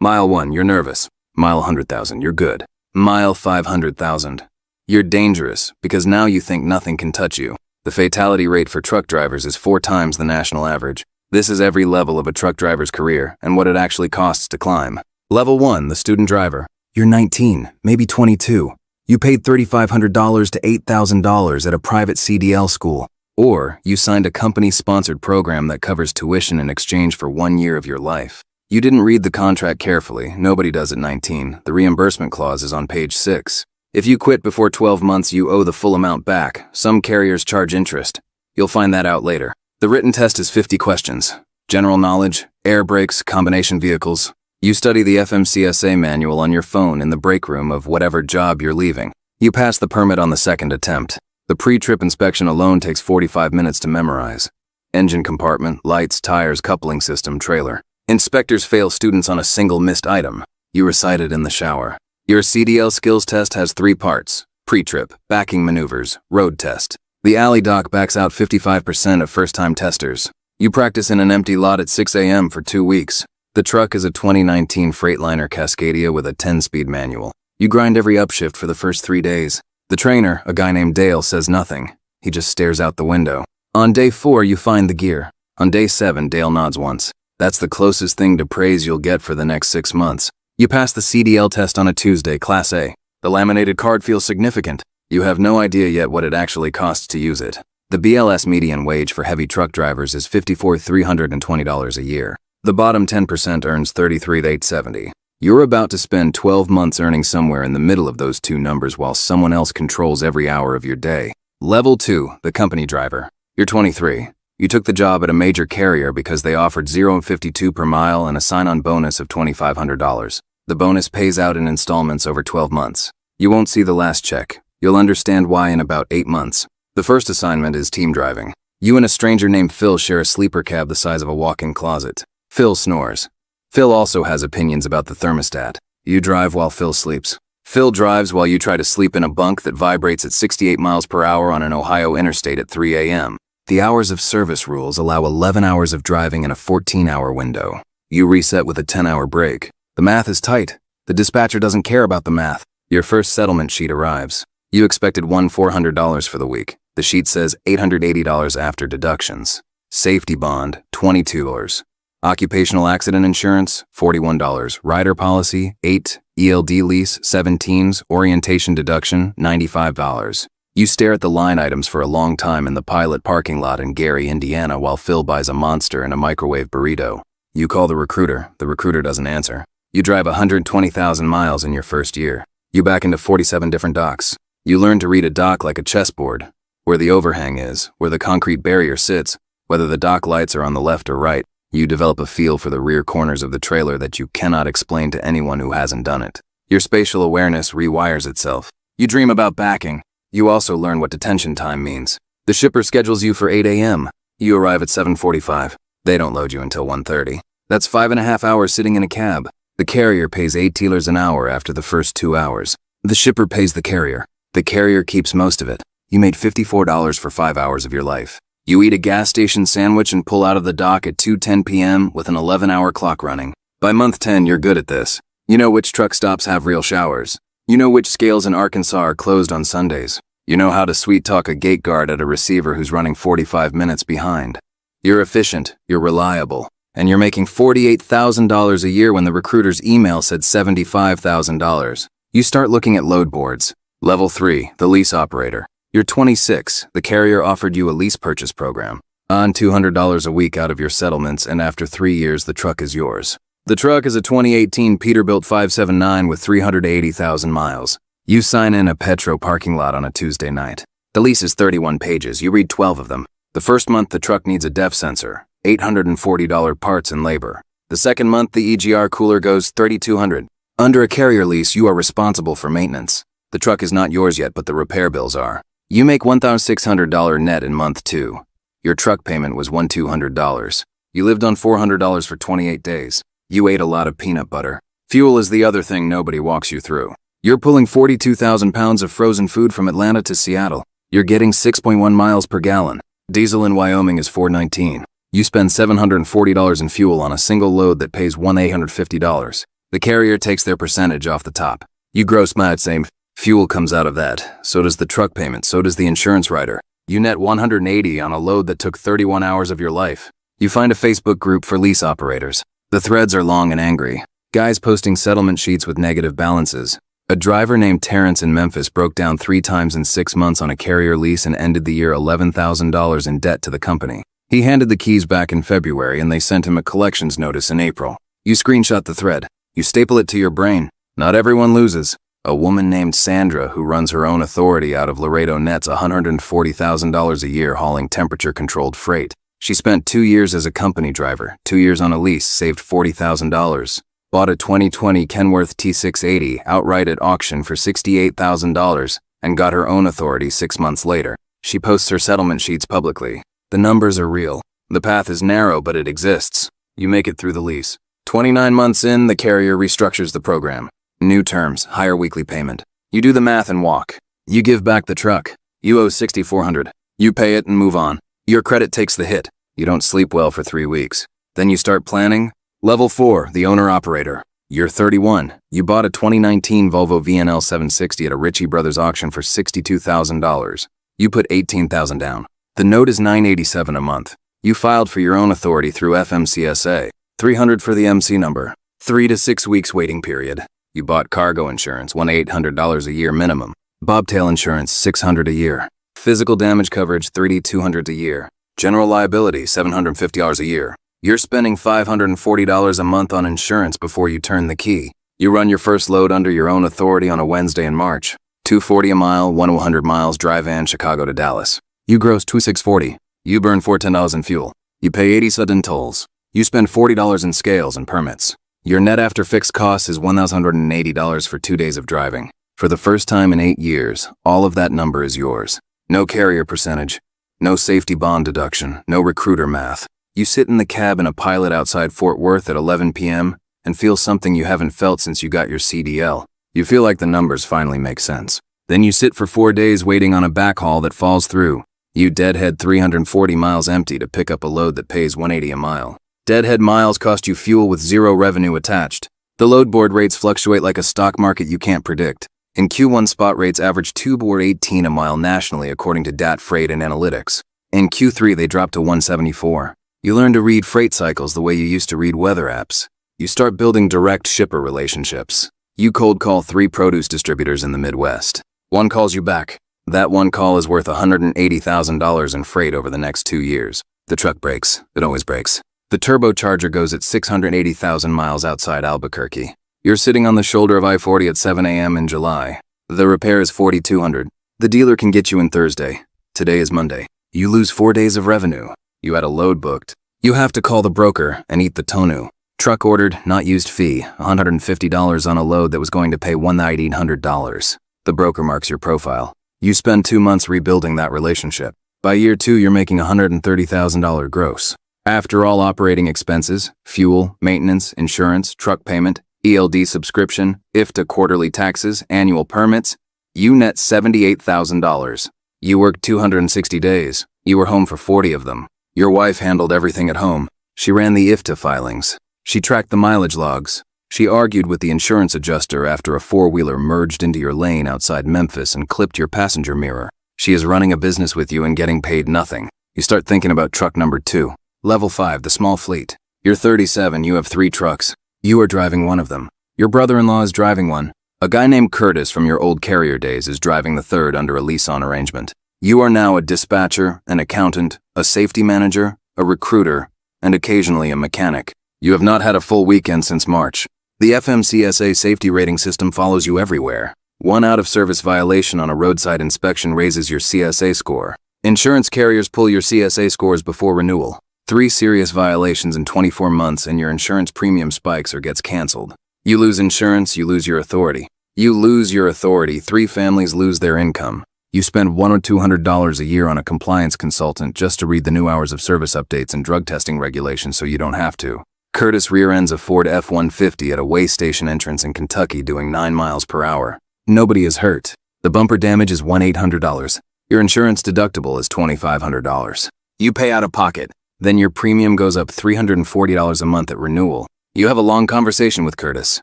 Mile 1, you're nervous. Mile 100,000, you're good. Mile 500,000, you're dangerous because now you think nothing can touch you. The fatality rate for truck drivers is 4 times the national average. This is every level of a truck driver's career and what it actually costs to climb. Level 1, the student driver. You're 19, maybe 22. You paid $3,500 to $8,000 at a private CDL school. Or you signed a company-sponsored program that covers tuition in exchange for 1 year of your life. You didn't read the contract carefully. Nobody does at 19. The reimbursement clause is on page 6. If you quit before 12 months, you owe the full amount back. Some carriers charge interest. You'll find that out later. The written test is 50 questions. General knowledge, air brakes, combination vehicles. You study the FMCSA manual on your phone in the break room of whatever job you're leaving. You pass the permit on the second attempt. The pre-trip inspection alone takes 45 minutes to memorize. Engine compartment, lights, tires, coupling system, trailer. Inspectors fail students on a single missed item. You recite it in the shower. Your CDL skills test has 3 parts: pre-trip, backing maneuvers, road test. The alley dock backs out 55% of first-time testers. You practice in an empty lot at 6 a.m. for 2 weeks. The truck is a 2019 Freightliner Cascadia with a 10-speed manual. You grind every upshift for the first 3 days. The trainer, a guy named Dale, says nothing. He just stares out the window. On day 4, you find the gear. On day 7, Dale nods once. That's the closest thing to praise you'll get for the next 6 months. You pass the CDL test on a Tuesday, Class A. The laminated card feels significant. You have no idea yet what it actually costs to use it. The BLS median wage for heavy truck drivers is $54,320 a year. The bottom 10% earns $33,870. You're about to spend 12 months earning somewhere in the middle of those two numbers while someone else controls every hour of your day. Level 2, the company driver. You're 23. You took the job at a major carrier because they offered $0.52 per mile and a sign-on bonus of $2,500. The bonus pays out in installments over 12 months. You won't see the last check. You'll understand why in about 8 months. The first assignment is team driving. You and a stranger named Phil share a sleeper cab the size of a walk-in closet. Phil snores. Phil also has opinions about the thermostat. You drive while Phil sleeps. Phil drives while you try to sleep in a bunk that vibrates at 68 miles per hour on an Ohio interstate at 3 a.m. The hours of service rules allow 11 hours of driving in a 14-hour window. You reset with a 10-hour break. The math is tight. The dispatcher doesn't care about the math. Your first settlement sheet arrives. You expected $400 for the week. The sheet says $880 after deductions. Safety bond, $22. Occupational accident insurance, $41. Rider policy, $8. ELD lease, $17. Orientation deduction, $95. You stare at the line items for a long time in the Pilot parking lot in Gary, Indiana, while Phil buys a Monster and a microwave burrito. You call the recruiter. The recruiter doesn't answer. You drive 120,000 miles in your first year. You back into 47 different docks. You learn to read a dock like a chessboard, where the overhang is, where the concrete barrier sits, whether the dock lights are on the left or right. You develop a feel for the rear corners of the trailer that you cannot explain to anyone who hasn't done it. Your spatial awareness rewires itself. You dream about backing. You also learn what detention time means. The shipper schedules you for 8 a.m. You arrive at 7:45. They don't load you until 1:30. That's 5.5 hours sitting in a cab. The carrier pays $8 an hour after the first 2 hours. The shipper pays the carrier. The carrier keeps most of it. You made $54 for 5 hours of your life. You eat a gas station sandwich and pull out of the dock at 2:10 p.m. with an 11-hour clock running. By month 10, you're good at this. You know which truck stops have real showers. You know which scales in Arkansas are closed on Sundays. You know how to sweet-talk a gate guard at a receiver who's running 45 minutes behind. You're efficient, you're reliable, and you're making $48,000 a year when the recruiter's email said $75,000. You start looking at load boards. Level 3, the lease operator. You're 26. The carrier offered you a lease purchase program. On $200 a week out of your settlements, and after 3 years, the truck is yours. The truck is a 2018 Peterbilt 579 with 380,000 miles. You sign in a Petro parking lot on a Tuesday night. The lease is 31 pages. You read 12 of them. The first month, the truck needs a depth sensor, $840 parts and labor. The second month, the EGR cooler goes $3,200. Under a carrier lease, you are responsible for maintenance. The truck is not yours yet, but the repair bills are. You make $1,600 net in month 2. Your truck payment was $1,200. You lived on $400 for 28 days. You ate a lot of peanut butter. Fuel is the other thing nobody walks you through. You're pulling 42,000 pounds of frozen food from Atlanta to Seattle. You're getting 6.1 miles per gallon. Diesel in Wyoming is $4.19. You spend $740 in fuel on a single load that pays $1,850. The carrier takes their percentage off the top. You gross that same. Fuel comes out of that. So does the truck payment. So does the insurance rider. You net 180 on a load that took 31 hours of your life. You find a Facebook group for lease operators. The threads are long and angry. Guys posting settlement sheets with negative balances. A driver named Terrence in Memphis broke down 3 times in 6 months on a carrier lease and ended the year $11,000 in debt to the company. He handed the keys back in February and they sent him a collections notice in April. You screenshot the thread. You staple it to your brain. Not everyone loses. A woman named Sandra, who runs her own authority out of Laredo, nets $140,000 a year hauling temperature-controlled freight. She spent 2 years as a company driver, 2 years on a lease, saved $40,000. Bought a 2020 Kenworth T680 outright at auction for $68,000 and got her own authority 6 months later. She posts her settlement sheets publicly. The numbers are real. The path is narrow, but it exists. You make it through the lease. 29 months in, the carrier restructures the program. New terms, higher weekly payment. You do the math and walk. You give back the truck. You owe $6,400. You pay it and move on. Your credit takes the hit. You don't sleep well for 3 weeks. Then you start planning. Level 4, the owner-operator. You're 31. You bought a 2019 Volvo VNL 760 at a Ritchie Brothers auction for $62,000. You put $18,000 down. The note is $987 a month. You filed for your own authority through FMCSA. $300 for the MC number. 3 to 6 weeks waiting period. You bought cargo insurance, $1,800 a year minimum. Bobtail insurance, $600 a year. Physical damage coverage, $3,200 a year. General liability, $750 a year. You're spending $540 a month on insurance before you turn the key. You run your first load under your own authority on a Wednesday in March. $240 a mile, 100 miles, dry van, Chicago to Dallas. You gross $2,640. You burn $410 in fuel. You pay $80 in tolls. You spend $40 in scales and permits. Your net after fixed costs is $1,180 for 2 days of driving. For the first time in 8 years, all of that number is yours. No carrier percentage. No safety bond deduction. No recruiter math. You sit in the cab in a Pilot outside Fort Worth at 11 p.m. and feel something you haven't felt since you got your CDL. You feel like the numbers finally make sense. Then you sit for 4 days waiting on a backhaul that falls through. You deadhead 340 miles empty to pick up a load that pays $180 a mile. Deadhead miles cost you fuel with zero revenue attached. The load board rates fluctuate like a stock market you can't predict. In Q1, spot rates average $2.18 a mile nationally according to DAT Freight and Analytics. In Q3, they dropped to $1.74. You learn to read freight cycles the way you used to read weather apps. You start building direct shipper relationships. You cold call 3 produce distributors in the Midwest. One calls you back. That one call is worth $180,000 in freight over the next 2 years. The truck breaks. It always breaks. The turbocharger goes at 680,000 miles outside Albuquerque. You're sitting on the shoulder of I-40 at 7 a.m. in July. The repair is $4,200. The dealer can get you in Thursday. Today is Monday. You lose 4 days of revenue. You had a load booked. You have to call the broker and eat the tonu. Truck ordered, not used fee, $150 on a load that was going to pay $1,800. The broker marks your profile. You spend 2 months rebuilding that relationship. By year 2, you're making $130,000 gross. After all operating expenses, fuel, maintenance, insurance, truck payment, ELD subscription, IFTA quarterly taxes, annual permits, you net $78,000. You worked 260 days. You were home for 40 of them. Your wife handled everything at home. She ran the IFTA filings. She tracked the mileage logs. She argued with the insurance adjuster after a 4-wheeler merged into your lane outside Memphis and clipped your passenger mirror. She is running a business with you and getting paid nothing. You start thinking about truck number 2. Level 5, the small fleet. You're 37, you have 3 trucks. You are driving one of them. Your brother-in-law is driving one. A guy named Curtis from your old carrier days is driving the third under a lease-on arrangement. You are now a dispatcher, an accountant, a safety manager, a recruiter, and occasionally a mechanic. You have not had a full weekend since March. The FMCSA safety rating system follows you everywhere. 1 out-of-service violation on a roadside inspection raises your CSA score. Insurance carriers pull your CSA scores before renewal. 3 serious violations in 24 months and your insurance premium spikes or gets canceled. You lose insurance, you lose your authority. You lose your authority, 3 families lose their income. You spend $100 or $200 a year on a compliance consultant just to read the new hours of service updates and drug testing regulations so you don't have to. Curtis rear-ends a Ford F-150 at a way station entrance in Kentucky doing 9 miles per hour. Nobody is hurt. The bumper damage is $1,800. Your insurance deductible is $2,500. You pay out of pocket. Then your premium goes up $340 a month at renewal. You have a long conversation with Curtis.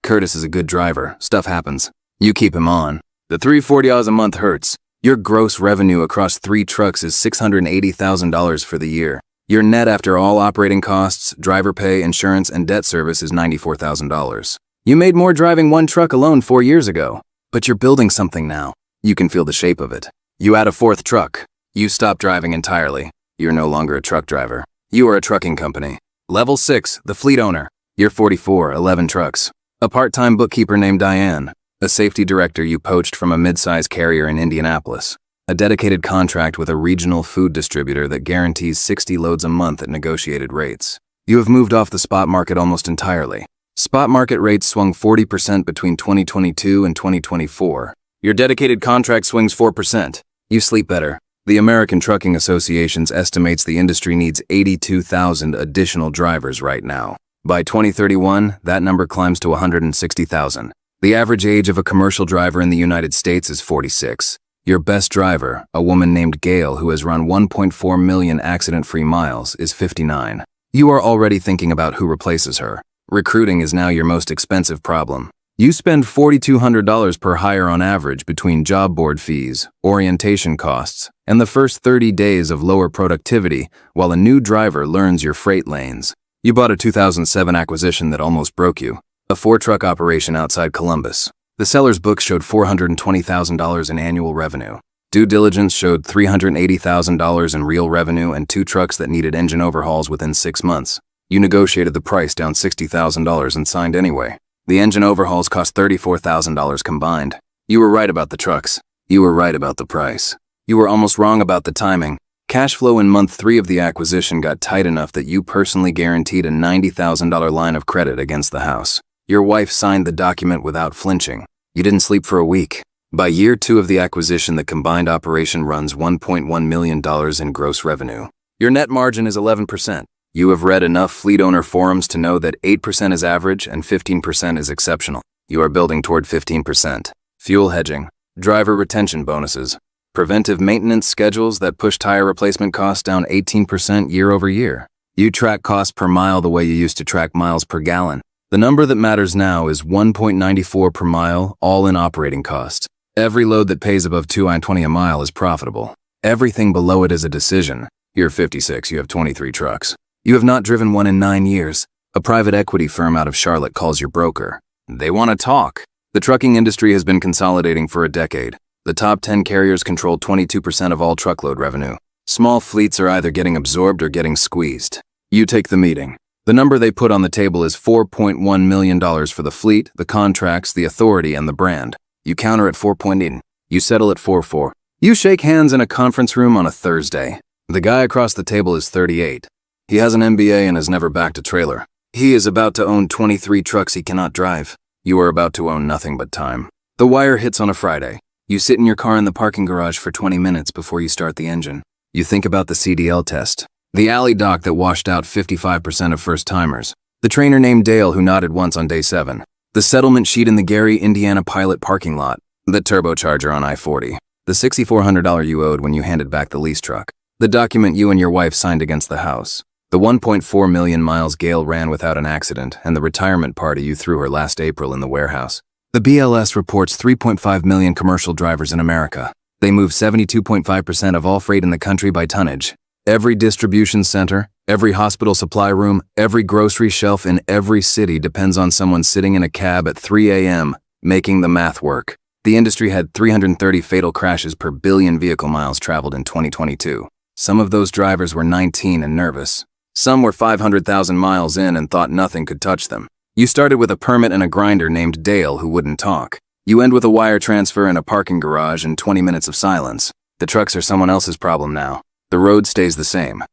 Curtis is a good driver. Stuff happens. You keep him on. The $340 a month hurts. Your gross revenue across 3 trucks is $680,000 for the year. Your net after all operating costs, driver pay, insurance, and debt service is $94,000. You made more driving 1 truck alone 4 years ago. But you're building something now. You can feel the shape of it. You add a 4th truck. You stop driving entirely. You're no longer a truck driver. You are a trucking company. Level 6, the fleet owner. You're 44, 11 trucks. A part-time bookkeeper named Diane. A safety director you poached from a mid-size carrier in Indianapolis. A dedicated contract with a regional food distributor that guarantees 60 loads a month at negotiated rates. You have moved off the spot market almost entirely. Spot market rates swung 40% between 2022 and 2024. Your dedicated contract swings 4%. You sleep better. The American Trucking Association estimates the industry needs 82,000 additional drivers right now. By 2031, that number climbs to 160,000. The average age of a commercial driver in the United States is 46. Your best driver, a woman named Gail who has run 1.4 million accident-free miles, is 59. You are already thinking about who replaces her. Recruiting is now your most expensive problem. You spend $4,200 per hire on average between job board fees, orientation costs, and the first 30 days of lower productivity while a new driver learns your freight lanes. You bought a 2007 acquisition that almost broke you, a 4-truck operation outside Columbus. The seller's books showed $420,000 in annual revenue. Due diligence showed $380,000 in real revenue and 2 trucks that needed engine overhauls within 6 months. You negotiated the price down $60,000 and signed anyway. The engine overhauls cost $34,000 combined. You were right about the trucks. You were right about the price. You were almost wrong about the timing. Cash flow in month 3 of the acquisition got tight enough that you personally guaranteed a $90,000 line of credit against the house. Your wife signed the document without flinching. You didn't sleep for a week. By year 2 of the acquisition, the combined operation runs $1.1 million in gross revenue. Your net margin is 11%. You have read enough fleet owner forums to know that 8% is average and 15% is exceptional. You are building toward 15%. Fuel hedging, driver retention bonuses, preventive maintenance schedules that push tire replacement costs down 18% year over year. You track costs per mile the way you used to track miles per gallon. The number that matters now is 1.94 per mile, all in operating costs. Every load that pays above $2.20 a mile is profitable. Everything below it is a decision. You're 56, you have 23 trucks. You have not driven one in 9 years. A private equity firm out of Charlotte calls your broker. They want to talk. The trucking industry has been consolidating for a decade. The top 10 carriers control 22% of all truckload revenue. Small fleets are either getting absorbed or getting squeezed. You take the meeting. The number they put on the table is $4.1 million for the fleet, the contracts, the authority, and the brand. You counter at 4.8. You settle at 4.4. You shake hands in a conference room on a Thursday. The guy across the table is 38. He has an MBA and has never backed a trailer. He is about to own 23 trucks he cannot drive. You are about to own nothing but time. The wire hits on a Friday. You sit in your car in the parking garage for 20 minutes before you start the engine. You think about the CDL test. The alley dock that washed out 55% of first-timers. The trainer named Dale who nodded once on day 7. The settlement sheet in the Gary, Indiana pilot parking lot. The turbocharger on I-40. The $6,400 you owed when you handed back the lease truck. The document you and your wife signed against the house. The 1.4 million miles Gail ran without an accident, and the retirement party you threw her last April in the warehouse. The BLS reports 3.5 million commercial drivers in America. They move 72.5% of all freight in the country by tonnage. Every distribution center, every hospital supply room, every grocery shelf in every city depends on someone sitting in a cab at 3 a.m., making the math work. The industry had 330 fatal crashes per billion vehicle miles traveled in 2022. Some of those drivers were 19 and nervous. Some were 500,000 miles in and thought nothing could touch them. You started with a permit and a grinder named Dale who wouldn't talk. You end with a wire transfer and a parking garage and 20 minutes of silence. The trucks are someone else's problem now. The road stays the same.